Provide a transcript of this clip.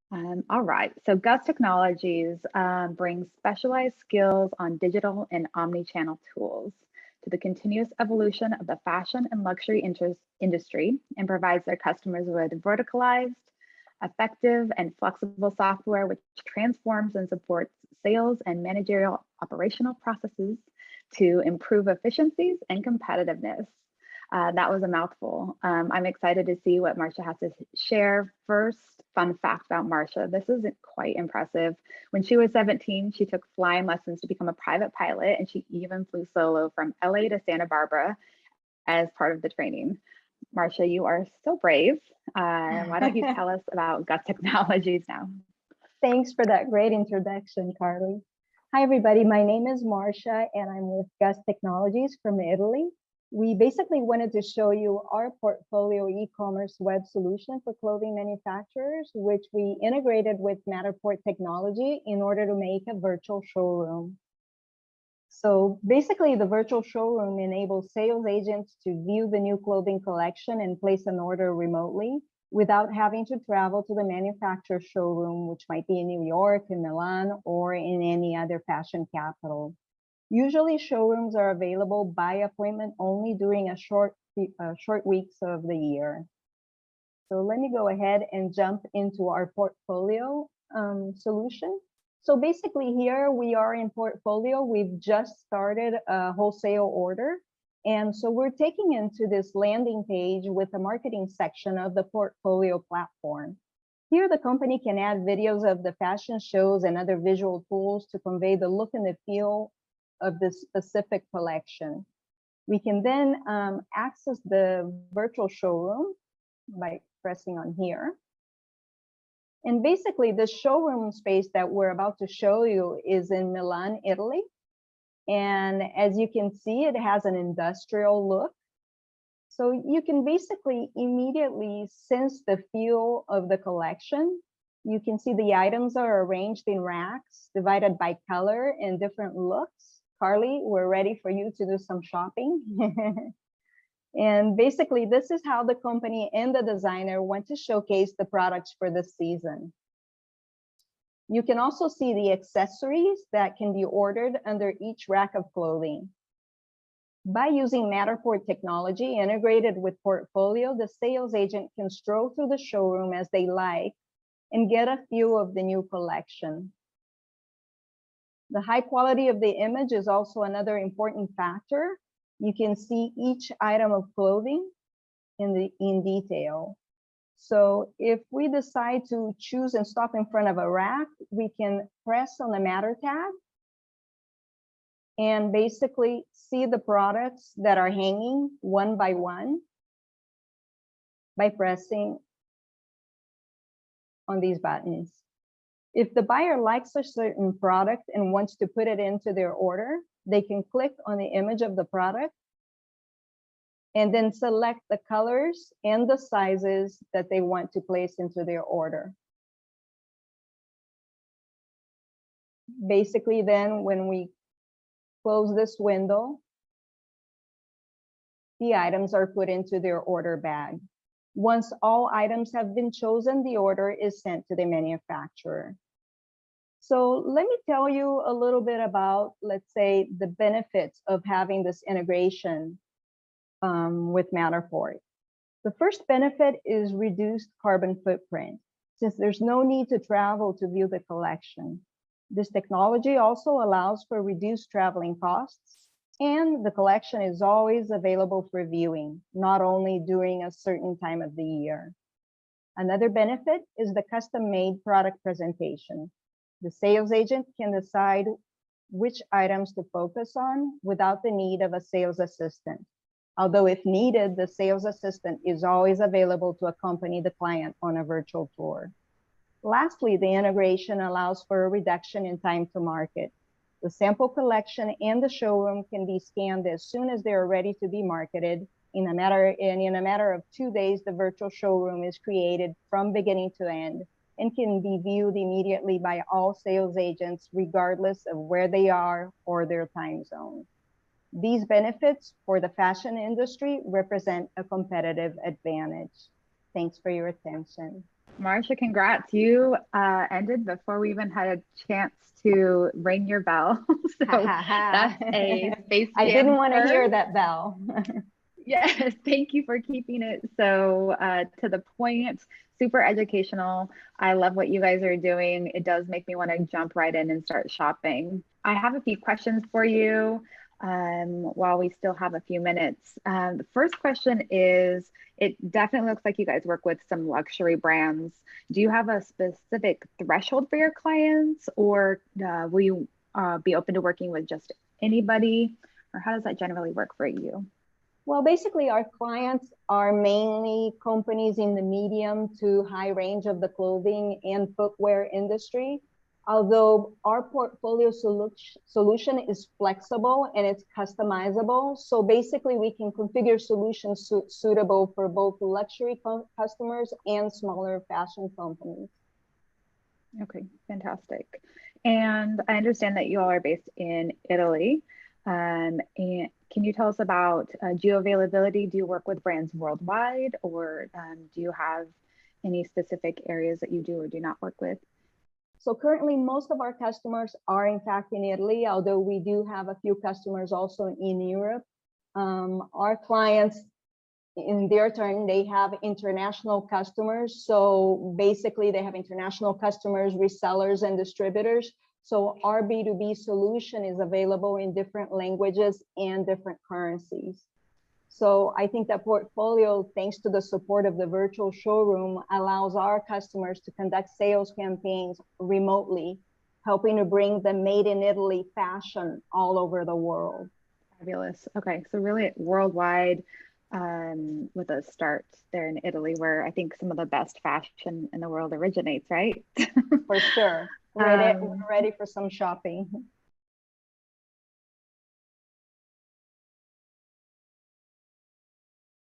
All right, so GUS Technologies brings specialized skills on digital and omni-channel tools to the continuous evolution of the fashion and luxury industry and provides their customers with verticalized, effective, and flexible software which transforms and supports sales and managerial operational processes to improve efficiencies and competitiveness. That was a mouthful. I'm excited to see what Marcia has to share. First, fun fact about Marcia. This is quite impressive. When she was 17, she took flying lessons to become a private pilot, and she even flew solo from LA to Santa Barbara as part of the training. Marcia, you are so brave. Why don't you tell us about GUS Technologies now? Thanks for that great introduction, Carly. Hi, everybody. My name is Marcia, and I'm with GUS Technologies from Italy. We basically wanted to show you our portfolio e-commerce web solution for clothing manufacturers, which we integrated with Matterport technology in order to make a virtual showroom. So basically, the virtual showroom enables sales agents to view the new clothing collection and place an order remotely without having to travel to the manufacturer showroom, which might be in New York, in Milan, or in any other fashion capital. Usually showrooms are available by appointment only during a short weeks of the year. So let me go ahead and jump into our portfolio solution. So basically here we are in portfolio. We've just started a wholesale order. And so we're taking into this landing page with the marketing section of the portfolio platform. Here the company can add videos of the fashion shows and other visual tools to convey the look and the feel of this specific collection. We can then access the virtual showroom by pressing on here. And basically the showroom space that we're about to show you is in Milan, Italy. And as you can see, it has an industrial look. So you can basically immediately sense the feel of the collection. You can see the items are arranged in racks, divided by color and different looks. Carly, we're ready for you to do some shopping. And basically, this is how the company and the designer want to showcase the products for the season. You can also see the accessories that can be ordered under each rack of clothing. By using Matterport technology integrated with Portfolio, the sales agent can stroll through the showroom as they like and get a feel of the new collection. The high quality of the image is also another important factor. You can see each item of clothing in detail. So if we decide to choose and stop in front of a rack, we can press on the Matter tab and basically see the products that are hanging one by one by pressing on these buttons. If the buyer likes a certain product and wants to put it into their order, they can click on the image of the product and then select the colors and the sizes that they want to place into their order. Basically, then when we close this window, the items are put into their order bag. Once all items have been chosen, the order is sent to the manufacturer. So let me tell you a little bit about, let's say, the benefits of having this integration with Matterport. The first benefit is reduced carbon footprint, since there's no need to travel to view the collection. This technology also allows for reduced traveling costs, and the collection is always available for viewing, not only during a certain time of the year. Another benefit is the custom-made product presentation. The sales agent can decide which items to focus on without the need of a sales assistant. Although if needed, the sales assistant is always available to accompany the client on a virtual tour. Lastly, the integration allows for a reduction in time to market. The sample collection and the showroom can be scanned as soon as they are ready to be marketed. In a matter of 2 days, the virtual showroom is created from beginning to end and can be viewed immediately by all sales agents, regardless of where they are or their time zone. These benefits for the fashion industry represent a competitive advantage. Thanks for your attention. Marsha, congrats. You ended before we even had a chance to ring your bell. Ha So ha ha. that's a Space I didn't Jam want to hear first. that bell. Yes, thank you for keeping it so to the point, super educational. I love what you guys are doing. It does make me want to jump right in and start shopping. I have a few questions for you while we still have a few minutes. The first question is, it definitely looks like you guys work with some luxury brands. Do you have a specific threshold for your clients, or will you be open to working with just anybody, or how does that generally work for you? Well, basically, our clients are mainly companies in the medium to high range of the clothing and footwear industry. Although our portfolio solution is flexible and it's customizable. So basically, we can configure solutions suitable for both luxury customers and smaller fashion companies. Okay, fantastic. And I understand that you all are based in Italy. And can you tell us about geo availability? Do you work with brands worldwide, or do you have any specific areas that you do or do not work with? So currently, most of our customers are in fact in Italy, although we do have a few customers also in Europe. Our clients, in their turn, they have international customers. So basically, they have international customers, resellers, and distributors. So our B2B solution is available in different languages and different currencies. So I think that portfolio, thanks to the support of the virtual showroom, allows our customers to conduct sales campaigns remotely, helping to bring the made in Italy fashion all over the world. Fabulous. Okay, so really worldwide, with a start there in Italy, where I think some of the best fashion in the world originates, right? For sure. We're Um, ready for some shopping.